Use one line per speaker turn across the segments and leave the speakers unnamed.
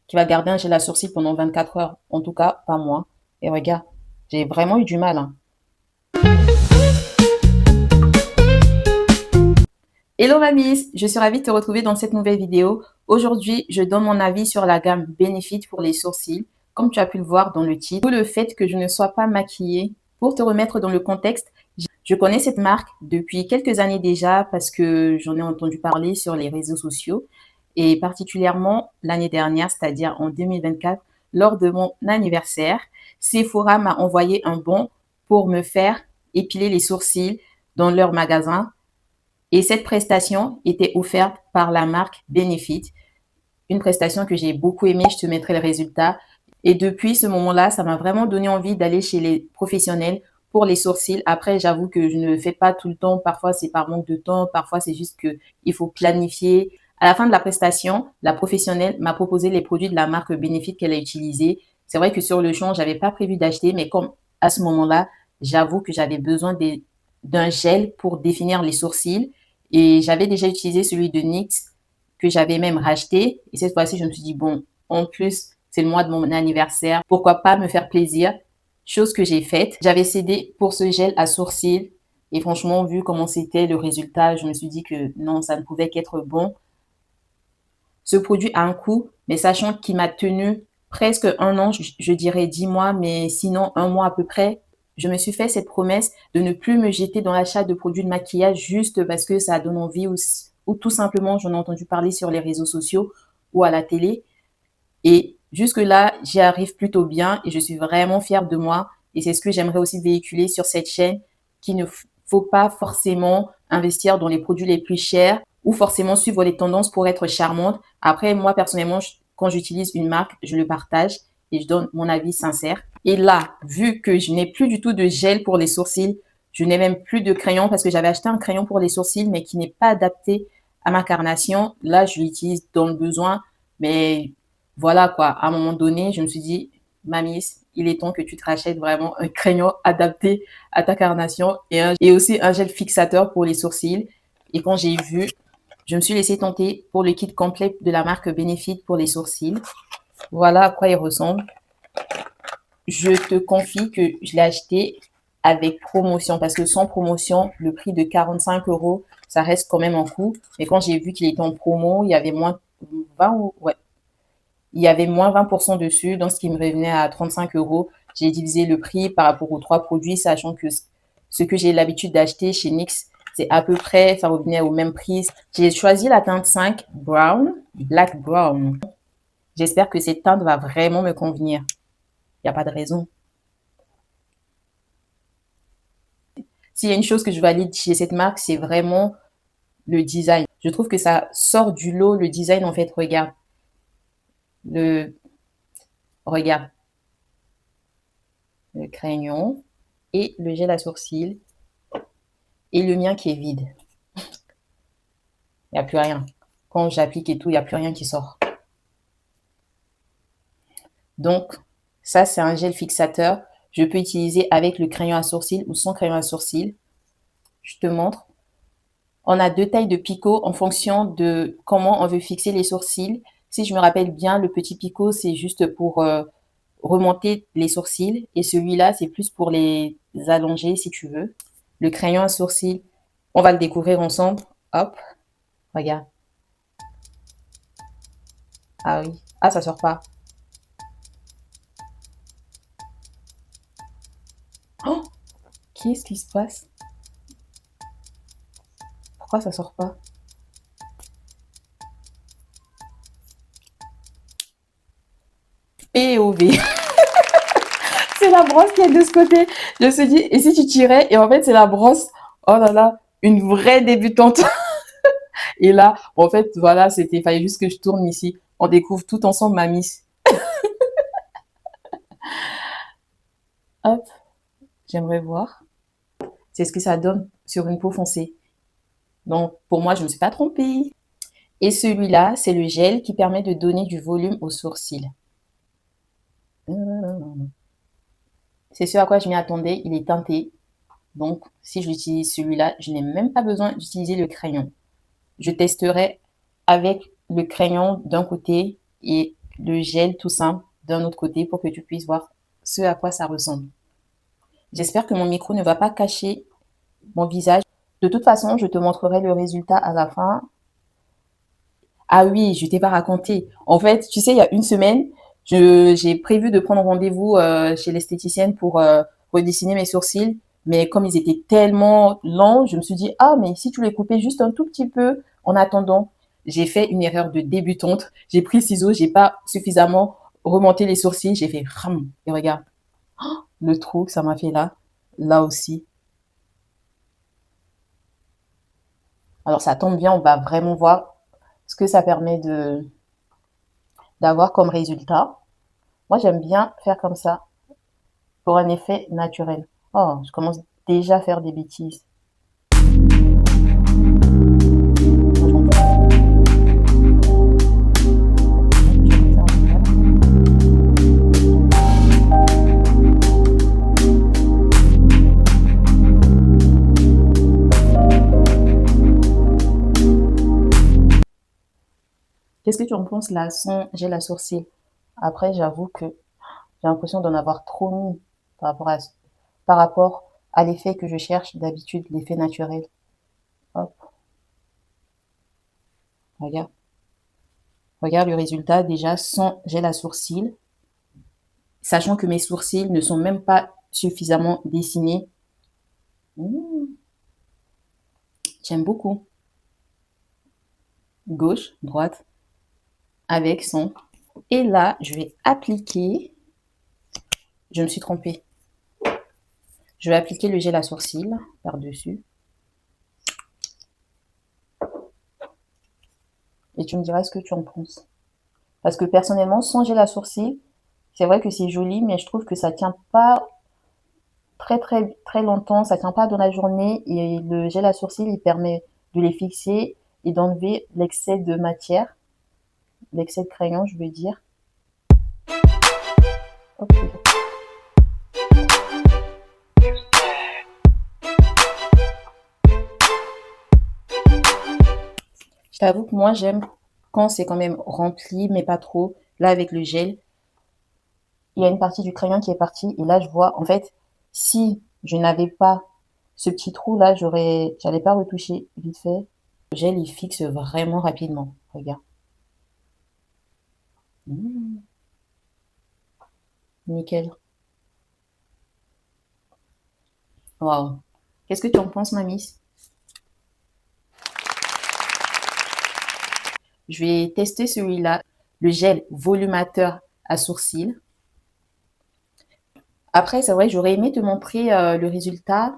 qui va garder un gel à sourcils pendant 24 heures. En tout cas, pas moi. Et regarde, j'ai vraiment eu du mal, hein. Hello mamis, je suis ravie de te retrouver dans cette nouvelle vidéo. Aujourd'hui, je donne mon avis sur la gamme Benefit pour les sourcils, comme tu as pu le voir dans le titre, ou le fait que je ne sois pas maquillée. Pour te remettre dans le contexte, je connais cette marque depuis quelques années déjà parce que j'en ai entendu parler sur les réseaux sociaux et particulièrement l'année dernière, c'est-à-dire en 2024, lors de mon anniversaire, Sephora m'a envoyé un bon pour me faire épiler les sourcils dans leur magasin et cette prestation était offerte par la marque Benefit, une prestation que j'ai beaucoup aimée, je te mettrai le résultat. Et depuis ce moment-là, ça m'a vraiment donné envie d'aller chez les professionnels pour les sourcils. Après, j'avoue que je ne le fais pas tout le temps. Parfois, c'est par manque de temps. Parfois, c'est juste que il faut planifier. À la fin de la prestation, la professionnelle m'a proposé les produits de la marque Benefit qu'elle a utilisés. C'est vrai que sur le champ, j'avais pas prévu d'acheter, mais comme à ce moment-là, j'avoue que j'avais besoin d'un gel pour définir les sourcils. Et j'avais déjà utilisé celui de NYX que j'avais même racheté. Et cette fois-ci, je me suis dit, bon, en plus, c'est le mois de mon anniversaire. Pourquoi pas me faire plaisir? Chose que j'ai faite. J'avais cédé pour ce gel à sourcils. Et franchement, vu comment c'était le résultat, je me suis dit que non, ça ne pouvait qu'être bon. Ce produit a un coût, mais sachant qu'il m'a tenu presque un an, je dirais 10 mois, mais sinon un mois à peu près, je me suis fait cette promesse de ne plus me jeter dans l'achat de produits de maquillage juste parce que ça donne envie ou tout simplement j'en ai entendu parler sur les réseaux sociaux ou à la télé. Et jusque-là, j'y arrive plutôt bien et je suis vraiment fière de moi. Et c'est ce que j'aimerais aussi véhiculer sur cette chaîne, qu'il ne faut pas forcément investir dans les produits les plus chers ou forcément suivre les tendances pour être charmante. Après, moi, personnellement, quand j'utilise une marque, je le partage et je donne mon avis sincère. Et là, vu que je n'ai plus du tout de gel pour les sourcils, je n'ai même plus de crayon parce que j'avais acheté un crayon pour les sourcils, mais qui n'est pas adapté à ma carnation. Là, je l'utilise dans le besoin, mais voilà quoi, à un moment donné, je me suis dit, mamie, il est temps que tu te rachètes vraiment un crayon adapté à ta carnation et aussi un gel fixateur pour les sourcils. Et quand j'ai vu, je me suis laissée tenter pour le kit complet de la marque Benefit pour les sourcils. Voilà à quoi il ressemble. Je te confie que je l'ai acheté avec promotion parce que sans promotion, le prix de 45 euros, ça reste quand même en coût. Mais quand j'ai vu qu'il était en promo, il y avait moins 20 ou ouais, il y avait moins 20% dessus, donc ce qui me revenait à 35 euros. J'ai divisé le prix par rapport aux trois produits, sachant que ce que j'ai l'habitude d'acheter chez NYX, c'est à peu près, ça revenait au même prix. J'ai choisi la teinte 5 Brown, Black Brown. J'espère que cette teinte va vraiment me convenir. Il n'y a pas de raison. S'il y a une chose que je valide chez cette marque, c'est vraiment le design. Je trouve que ça sort du lot, le design, en fait, regarde. Regarde, le crayon et le gel à sourcils. Et le mien qui est vide. Il n'y a plus rien. Quand j'applique et tout, il n'y a plus rien qui sort. Donc, ça, c'est un gel fixateur. Je peux utiliser avec le crayon à sourcils ou sans crayon à sourcils. Je te montre. On a deux tailles de picot en fonction de comment on veut fixer les sourcils. Si je me rappelle bien, le petit picot, c'est juste pour remonter les sourcils. Et celui-là, c'est plus pour les allonger, si tu veux. Le crayon à sourcils, on va le découvrir ensemble. Hop, regarde. Ah oui. Ah, ça sort pas. Oh, qu'est-ce qui se passe? Pourquoi ça sort pas? POV. C'est la brosse qui est de ce côté. Je me suis dit, et si tu tirais? Et en fait, c'est la brosse. Oh là là, une vraie débutante. Et là, en fait, voilà, c'était, fallait juste que je tourne ici. On découvre tout ensemble ma miss. Hop, j'aimerais voir. C'est ce que ça donne sur une peau foncée. Donc, pour moi, je ne me suis pas trompée. Et celui-là, c'est le gel qui permet de donner du volume aux sourcils. C'est ce à quoi je m'y attendais. Il est teinté. Donc, si j'utilise celui-là, je n'ai même pas besoin d'utiliser le crayon. Je testerai avec le crayon d'un côté et le gel tout simple d'un autre côté pour que tu puisses voir ce à quoi ça ressemble. J'espère que mon micro ne va pas cacher mon visage. De toute façon, je te montrerai le résultat à la fin. Ah oui, je t'ai pas raconté. En fait, tu sais, il y a une semaine, j'ai prévu de prendre rendez-vous chez l'esthéticienne pour redessiner mes sourcils. Mais comme ils étaient tellement longs, je me suis dit, ah, mais si tu les coupais juste un tout petit peu en attendant, j'ai fait une erreur de débutante. J'ai pris le ciseau, j'ai pas suffisamment remonté les sourcils, j'ai fait ram. Et regarde, le trou que ça m'a fait là, là aussi. Alors ça tombe bien, on va vraiment voir ce que ça permet de d'avoir comme résultat. Moi, j'aime bien faire comme ça pour un effet naturel. Oh, je commence déjà à faire des bêtises. Qu'est-ce que tu en penses là, sans gel à sourcils? Après, j'avoue que j'ai l'impression d'en avoir trop mis par rapport à, par rapport à l'effet que je cherche d'habitude, l'effet naturel. Hop, regarde. Regarde le résultat déjà sans gel à sourcils, sachant que mes sourcils ne sont même pas suffisamment dessinés. Mmh, j'aime beaucoup. Gauche, droite, avec, sans. Et là, je vais appliquer. Je me suis trompée. Je vais appliquer le gel à sourcils par-dessus. Et tu me diras ce que tu en penses. Parce que personnellement, sans gel à sourcils, c'est vrai que c'est joli, mais je trouve que ça tient pas très longtemps, ça tient pas dans la journée. Et le gel à sourcils, il permet de les fixer et d'enlever l'excès de matière, l'excès de crayon, je veux dire. Hop. Je t'avoue que moi, j'aime quand c'est quand même rempli, mais pas trop. Là, avec le gel, il y a une partie du crayon qui est partie. Et là, je vois, en fait, si je n'avais pas ce petit trou là, j'allais pas retoucher vite fait. Le gel, il fixe vraiment rapidement. Regarde. Mmh, nickel. Waouh. Qu'est-ce que tu en penses, mamie? Je vais tester celui-là, le gel volumateur à sourcils. Après, c'est vrai, j'aurais aimé te montrer le résultat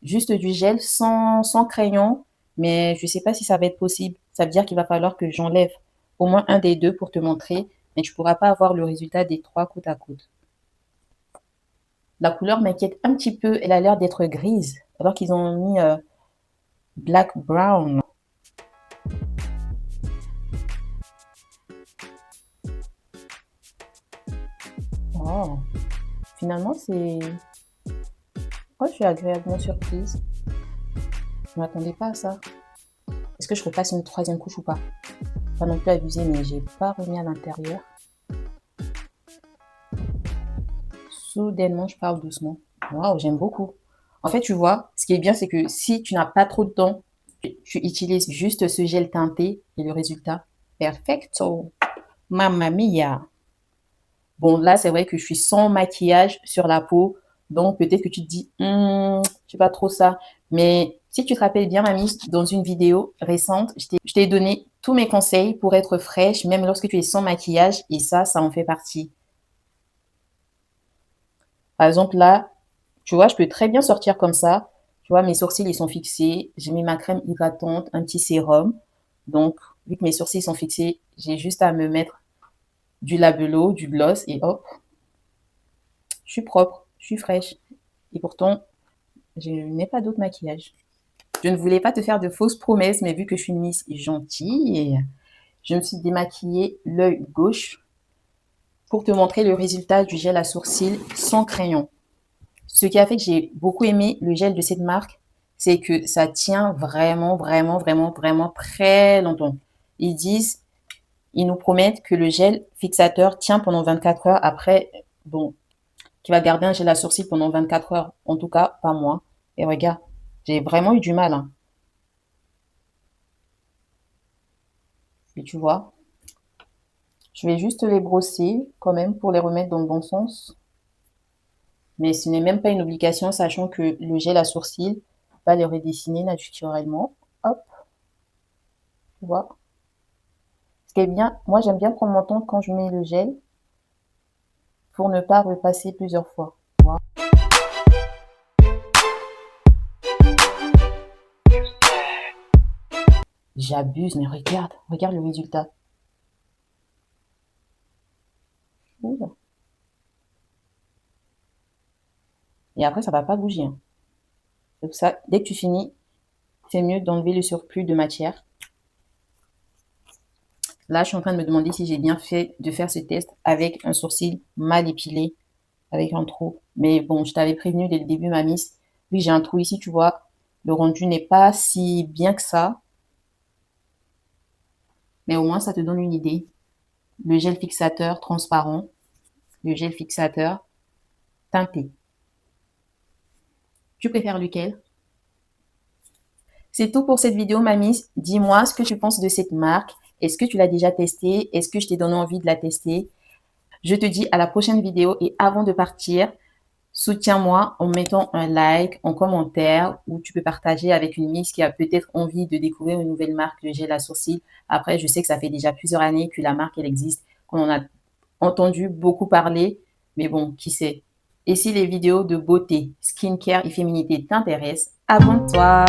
juste du gel sans crayon, mais je ne sais pas si ça va être possible. Ça veut dire qu'il va falloir que j'enlève au moins un des deux pour te montrer, mais tu ne pourras pas avoir le résultat des trois côte à côte. La couleur m'inquiète un petit peu, elle a l'air d'être grise, alors qu'ils ont mis black brown. Oh, finalement, oh, je suis agréablement surprise. Je ne m'attendais pas à ça. Est-ce que je repasse une troisième couche ou pas? Pas non plus abusé, mais j'ai pas remis à l'intérieur. Soudainement, je parle doucement. Waouh, j'aime beaucoup. En fait, tu vois, ce qui est bien, c'est que si tu n'as pas trop de temps, tu utilises juste ce gel teinté et le résultat, perfecto. Mamma mia. Bon, là, c'est vrai que je suis sans maquillage sur la peau, donc peut-être que tu te dis, je sais pas trop ça. Mais si tu te rappelles bien, mamie, dans une vidéo récente, je t'ai donné tous mes conseils pour être fraîche, même lorsque tu es sans maquillage, et ça en fait partie. Par exemple, là, tu vois, je peux très bien sortir comme ça. Tu vois, mes sourcils, ils sont fixés. J'ai mis ma crème hydratante, un petit sérum. Donc, vu que mes sourcils sont fixés, j'ai juste à me mettre du labello, du gloss et hop, je suis propre, je suis fraîche. Et pourtant, je n'ai pas d'autre maquillage. Je ne voulais pas te faire de fausses promesses, mais vu que je suis une miss gentille, je me suis démaquillée l'œil gauche pour te montrer le résultat du gel à sourcils sans crayon. Ce qui a fait que j'ai beaucoup aimé le gel de cette marque, c'est que ça tient vraiment très longtemps. Ils disent ils nous promettent que le gel fixateur tient pendant 24 heures. Après, bon, qui va garder un gel à sourcils pendant 24 heures. En tout cas, pas moi. Et regarde, j'ai vraiment eu du mal, hein. Et tu vois, je vais juste les brosser quand même pour les remettre dans le bon sens. Mais ce n'est même pas une obligation, sachant que le gel à sourcils va les redessiner naturellement. Hop, tu vois. Ce qui est bien, moi j'aime bien prendre mon temps quand je mets le gel pour ne pas repasser plusieurs fois. Tu vois. J'abuse, mais regarde, regarde le résultat. Oula. Et après, ça va pas bouger, hein. C'est pour ça, dès que tu finis, c'est mieux d'enlever le surplus de matière. Là, je suis en train de me demander si j'ai bien fait de faire ce test avec un sourcil mal épilé, avec un trou. Mais bon, je t'avais prévenu dès le début, ma miss. Oui, j'ai un trou ici, tu vois. Le rendu n'est pas si bien que ça. Mais au moins, ça te donne une idée. Le gel fixateur transparent, le gel fixateur teinté. Tu préfères lequel? C'est tout pour cette vidéo, mamie. Dis-moi ce que tu penses de cette marque. Est-ce que tu l'as déjà testée? Est-ce que je t'ai donné envie de la tester? Je te dis à la prochaine vidéo et avant de partir, soutiens-moi en mettant un like, en commentaire ou tu peux partager avec une miss qui a peut-être envie de découvrir une nouvelle marque de gel à sourcils. Après, je sais que ça fait déjà plusieurs années que la marque elle existe, qu'on en a entendu beaucoup parler, mais bon, qui sait. Et si les vidéos de beauté, skincare et féminité t'intéressent, abonne-toi.